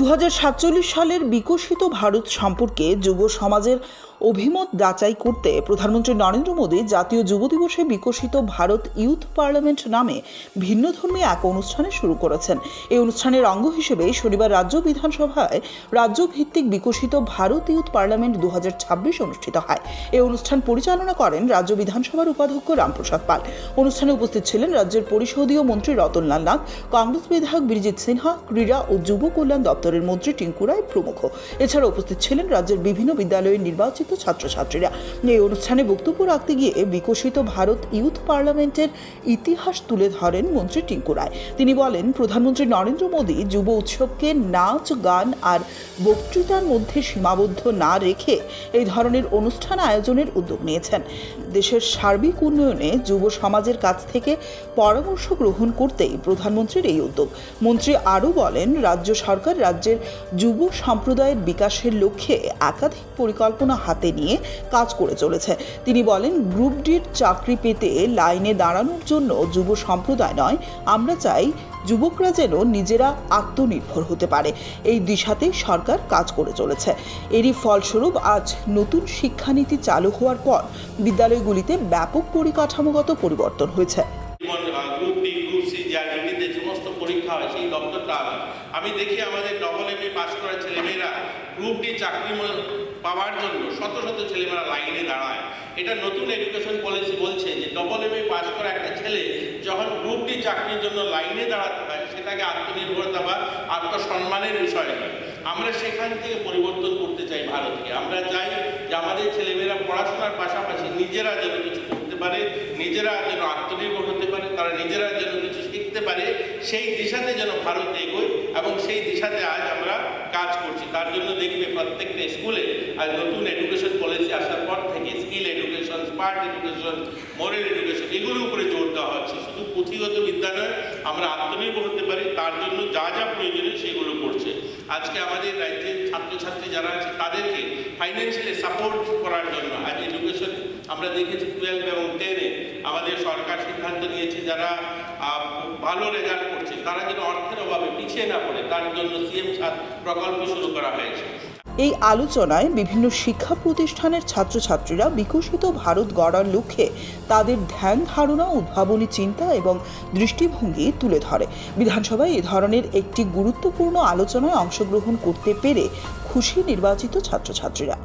2047 সালের বিকশিত ভারত সম্পর্কে যুব সমাজের অভিমত যাচাই করতে প্রধানমন্ত্রী নরেন্দ্র মোদী জাতীয় যুব দিবসে বিকশিত ভারত ইউথ পার্লামেন্ট নামে ভিন্নধর্মী এক অনুষ্ঠানে শুরু করেছেন। এই অনুষ্ঠানের অঙ্গ হিসেবে শনিবার রাজ্য বিধানসভায় রাজ্যভিত্তিক বিকশিত ভারত ইউথ পার্লামেন্ট 2026 অনুষ্ঠিত হয়। এই অনুষ্ঠান পরিচালনা করেন রাজ্য বিধানসভার উপাধ্যক্ষ রামপ্রসাদ পাল। অনুষ্ঠানে উপস্থিত ছিলেন রাজ্যের পরিষদীয় মন্ত্রী রতনলাল নাথ, কংগ্রেস বিধায়ক বীরজিৎ সিনহা, ক্রীড়া ও যুব কল্যাণ দপ্তরের মন্ত্রী টিঙ্কু রায় প্রমুখ। এছাড়া উপস্থিত ছিলেন রাজ্যের বিভিন্ন বিদ্যালয়ের নির্বাচিত ছাত্রছাত্রীরা। এই অনুষ্ঠানে বক্তব্য রাখতে গিয়ে বিকশিত ভারত ইউথ পার্লামেন্টের ইতিহাস তুলে ধরেন মন্ত্রী টিঙ্কু রায়। তিনি বলেন, প্রধানমন্ত্রী নরেন্দ্র মোদী যুব উৎসবকে নাচ, গান আর বক্তৃতার মধ্যে সীমাবদ্ধ না রেখে এই ধরনের অনুষ্ঠান আয়োজনের উদ্যোগ নিয়েছেন। দেশের সার্বিক উন্নয়নে যুব সমাজের কাছ থেকে পরামর্শ গ্রহণ করতেই প্রধানমন্ত্রীর এই উদ্যোগ। মন্ত্রী আরও বলেন, রাজ্য সরকার রাজ্যের যুব সম্প্রদায়ের বিকাশের লক্ষ্যে একাধিক পরিকল্পনা হাতে নিয়ে কাজ করে চলেছে। তিনি বলেন, গ্রুপ ডির চাকরি পেতে লাইনে দাঁড়ানোর জন্য যুব সম্প্রদায় নয়, আমরা চাই যুবকরা যেন নিজেরা আত্মনির্ভর হতে পারে। এই দিশাতেই সরকার কাজ করে চলেছে। এরই ফলস্বরূপ আজ নতুন শিক্ষানীতি চালু হওয়ার পর বিদ্যালয়গুলিতে ব্যাপক পরিকাঠামোগত পরিবর্তন হয়েছে। গ্রুপ ডি, গ্রুপ সি, যে সমস্ত পরীক্ষা হয় সেই দপ্তরটা আমি দেখি আমাদের ডবল এমএ পাস করা ছেলেমেয়েরা গ্রুপ ডি চাকরি পাওয়ার জন্য শত শত ছেলেমেয়েরা লাইনে দাঁড়ায়। এটা নতুন এডুকেশন পলিসি বলছে যে ডবল এমএ পাস করা একটা ছেলে যখন গ্রুপ ডি চাকরির জন্য লাইনে দাঁড়াতে হয়, সেটাকে আত্মনির্ভরতা বা আত্মসম্মানের বিষয় হয়। আমরা সেখান থেকে পরিবর্তন করতে চাই ভারতকে। আমরা চাই যে আমাদের ছেলেমেয়েরা পড়াশোনার পাশাপাশি নিজেরা যেন কিছু করতে পারে, নিজেরা যেন আত্মনির্ভর হতে পারে, তারা নিজেরা যেন কিছু শিখতে পারে। সেই দিশাতে যেন ভারত এগোয় এবং সেই দিশাতে আজ আমরা কাজ করছি। তার জন্য দেখবে প্রত্যেকটা স্কুলে আজ নতুন এডুকেশন পলিসি আসার পর থেকে skill education, smart education, moral education এগুলোর উপরে জোর দেওয়া হচ্ছে। শুধু পুঁথিগত বিদ্যা নয়, আমরা আত্মনির্ভর হতে পারি তার জন্য যা যা প্রয়োজনীয় সেগুলো করছে। আজকে আমাদের রাজ্যের ছাত্রছাত্রী যারা আছে তাদেরকে ফাইন্যান্সিয়ালি সাপোর্ট করার জন্য আজ এডুকেশন আমরা দেখেছি 12 এবং 10-এ আমাদের সরকার সিদ্ধান্ত নিয়েছে যারা ভালো রেজাল্ট করছে তারা যেন অর্থের অভাবে পিছিয়ে না পড়ে, তার জন্য সিএম ছাত্র প্রকল্প শুরু করা হয়েছে। এই আলোচনায় বিভিন্ন শিক্ষা প্রতিষ্ঠানের ছাত্রছাত্রীরা বিকশিত ভারত গড়ার লক্ষ্যে তাদের ধ্যান ধারণা, উদ্ভাবনী চিন্তা এবং দৃষ্টিভঙ্গি তুলে ধরে। বিধানসভায় এ ধরনের একটি গুরুত্বপূর্ণ আলোচনায় অংশগ্রহণ করতে পেরে খুশি নির্বাচিত ছাত্রছাত্রীরা।